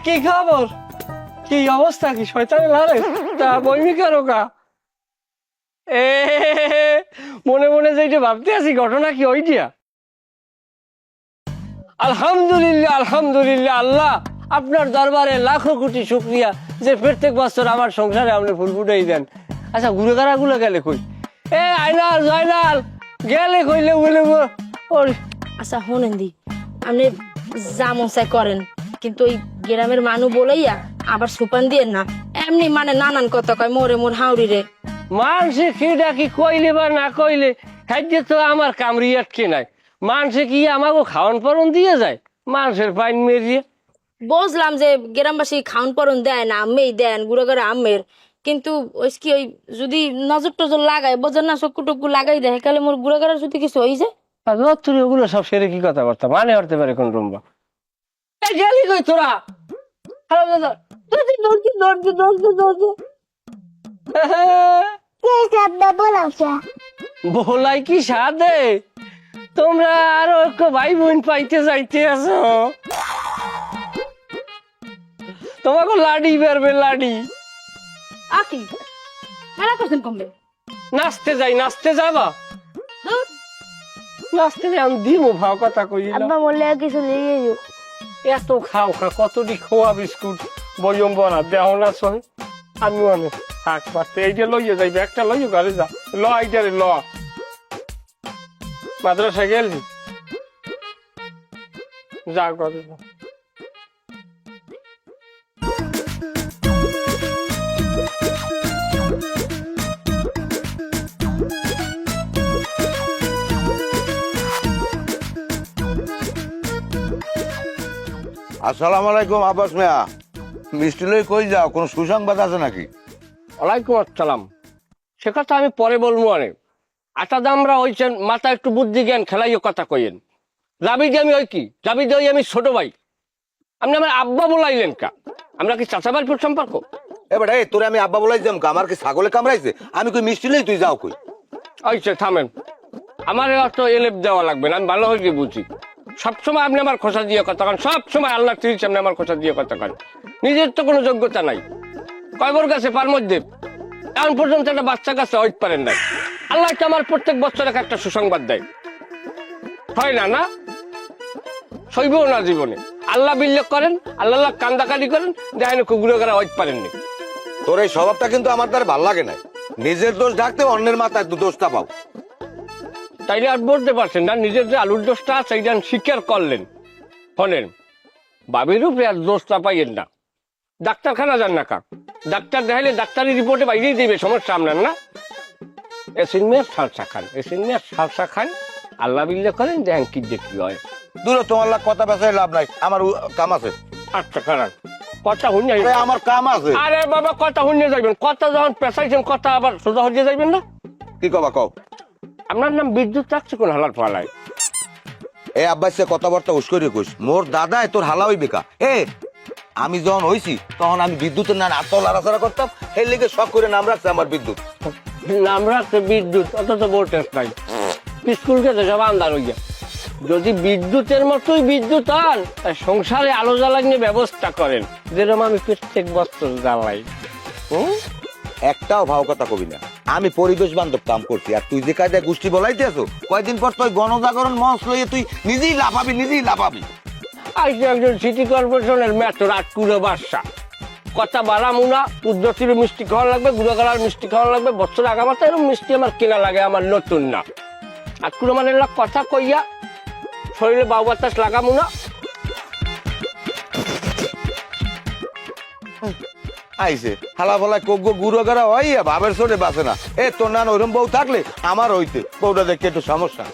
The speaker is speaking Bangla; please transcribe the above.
কি খবর? কি অবস্থা? কি শয়তানি লারে তা বইমি কারো কা? এ মনে মনে যেটা ভাবতে আছি ঘটনা কি ওইটিয়া? আলহামদুলিল্লাহ আলহামদুলিল্লাহ, আল্লাহ আপনার দরবারে লাখো কোটি শুকরিয়া যে প্রত্যেক বছর আমার সংসারে আপনি ফুল ফুটাই দেন। আচ্ছা ঘুরে গাড়া গুলো গেলে কই? এ আইনাল জয়নাল গেলে কইলে বলে আচ্ছা শোনেন দি, আপনি যা মন চাই করেন, কিন্তু ওই গ্রামের মানুষ বলেইয়া আবার সুপান দিয়ে না, এমনি মানে নানান কথা কয় মোরে মোর হাউরি রে। মানুষে সেটা কি কইলে বা না কইলে খাদ্য তো আমার কামড়ি আটকে নাই। মানুষে কি আমাকে খাওয়ান পরন দিয়ে যায় মানুষের পাইন মেরিয়ে? বুঝলাম যে গ্রামবাসী খাউন পরন দেয় না, আম্মেই দেন গুড়ো করে আম্মের, কিন্তু ওই কি ওই যদি নজর টজর লাগায় বোঝেন না, চক্ষু টুকু লাগাই দেয়, তাহলে মোর গুড়ো করার যদি কিছু হয়ে যায়। আর তুই ওগুলো সব সেরে কি কথাবার্তা মানে হতে পারে কোন রুম্বা? এই গেলি কই তোরা? হ্যালো দাদা দৌড়ছি দৌড়ছি দৌড়ছি দৌড়ছি দৌড়ছি বলাই কি সাদে? তোমরা আরো একটু ভাই বোন পাইতে যাইতে আছো? তোমাকে লাডি বেরবে লাডি। আকি মেলা করছেন কমবে নাচতে যাই, নাচতে যাবা? নাচতে যাই আমি দিব ভাও কথা কইলা। আব্বা বললে কিছু নিয়ে যাও। এত খাও খা কতটি খোয়া বিস্কুট বয়ম বনা দেহ না সহ আমি অনেক থাক পারতে এইটা লইয়া যাইবে, একটা লইয়া ঘরে যা ল এইটারে ল। মাদ্রাসা গেলি যা ঘরে যা। আসসালামু আলাইকুম আব্বাস মিয়া, মিষ্টি লই কই যাও? কোন সুসংবাদ আছে নাকি? ওয়ালাইকুম আসসালাম। সে কথা আমি পরে বলবো। অনেক আটা দামরা হয়েছেন, মাথা একটু বুদ্ধি জ্ঞান খেলাইও কথা কইেন। জাবিদ আমি ওই কি জাবিদ ওই আমি ছোট ভাই, আপনি আমার আব্বা বলাইলেন কা? আমরা কি চাচা বাড়ির সম্পর্ক? এবার তোরে আমি আব্বা বলাই যাম, আমার কি ছাগলে কামড়াইছে? আমি কই মিষ্টি লই তুই যাও কই? আচ্ছা থামেন, আমার অত এলেপ দেওয়া লাগবে না, আমি ভালো হয়ে বুঝি। সবসময় আপনি আমার খোঁচা দিয়ে কথা কন, সবসময় আল্লাহ তিরিশ সামনে আমার খোঁচা দিয়ে কথা কন। নিজের তো কোনো যোগ্যতা নাই। কয়বর গাছে পার মধ্যে এখন পর্যন্ত একটা বাচ্চা গাছে হইতে পারেন নাই। আল্লাহ তো আমার প্রত্যেক বছর একটা সুসংবাদ দেয়, হয় না? না সইবও না জীবনে। আল্লাহ বিল্লেখ করেন, আল্লাহ কান্দাকাটি করেন, দেখেন কুকুরে গাড়া হইতে পারেননি। তোর এই স্বভাবটা কিন্তু আমার দ্বারা ভাল লাগে না। নিজের দোষ ঢাকতে অন্যের মাথায় দোষটা পাও। তাইলে আর বলতে পারছেন না নিজের যে আলুর দোষটা আছে এইটা স্বীকার করলেন। শোনেন, বাবির উপরে আর দোষটা পাইয়েন না। ডাক্তারখানা যান না কা, ডাক্তার দেখাইলে ডাক্তারি রিপোর্টে বাইরেই দিবে, সমস্যা আপনার না। এসিন মেয়ের সালসা খান, এসিন মেয়ের সালসা খান, আল্লাহ বিল্লেখ করেন, দেখেন কি দেখি হয়। দূর তোমার কথা পেছাই লাভ নাই, আমার কাম আছে। আচ্ছা খারাপ কথা শুনে আমার কাম আছে। আরে বাবা কথা শুনে যাইবেন, কথা যখন পেশাইছেন কথা আবার সোজা হয়ে যাইবেন না। কি কবা কও? আপনার নাম বিদ্যুৎ রাখছে কোন হালার ফালায়? এ আব্বাস কথাবার্তা উস্করি কইস, মোর দাদাই তোর হালা হইবে কা? আমি যখন হইছি তখন আমি বিদ্যুতের না আত লড়াচড়া করতাম, সেই লেগে শখ করে নাম রাখছে আমার বিদ্যুৎ। নাম রাখছে বিদ্যুৎ, অত তো ভোল্টেজ নাই। স্কুল গেছে সব আন্দার হইয়া। যদি বিদ্যুতের মতোই বিদ্যুৎ হন, সংসারে আলো জ্বালানি ব্যবস্থা করেন, যেরকম আমি প্রত্যেক বছর জ্বালাই। একটাও ভাও কথা কবি না। আমি পরিবেশ বান্ধব কাম করছি, আর তুই যে কায়দায় গোষ্ঠী বলাইতে আছো, কয়েকদিন পর তুই গণজাগরণ মঞ্চ লইয়ে তুই নিজেই লাফাবি, নিজেই লাফাবি। আজকে একজন সিটি কর্পোরেশনের মেটর আটকুড়ো বাদশা, কথা বাড়ামু না, উদ্যোতির মিষ্টি খাওয়া লাগবে, গুঁড়ো গাড়ার মিষ্টি খাওয়া লাগবে, বছর আগামাতে এরকম মিষ্টি আমার কেনা লাগে, আমার নতুন না। আটকুড়ো মানে কথা কইয়া শরীরে বাউ বাতাস লাগামু না। আইসে হালা ফলায় কোগো গুঁড়ো গাড়া হইয়া ভাবের চোটে বাঁচে না। তোর নান ওইরকম বউ থাকলে আমার হইতে বউটা দেখতে একটু সমস্যা।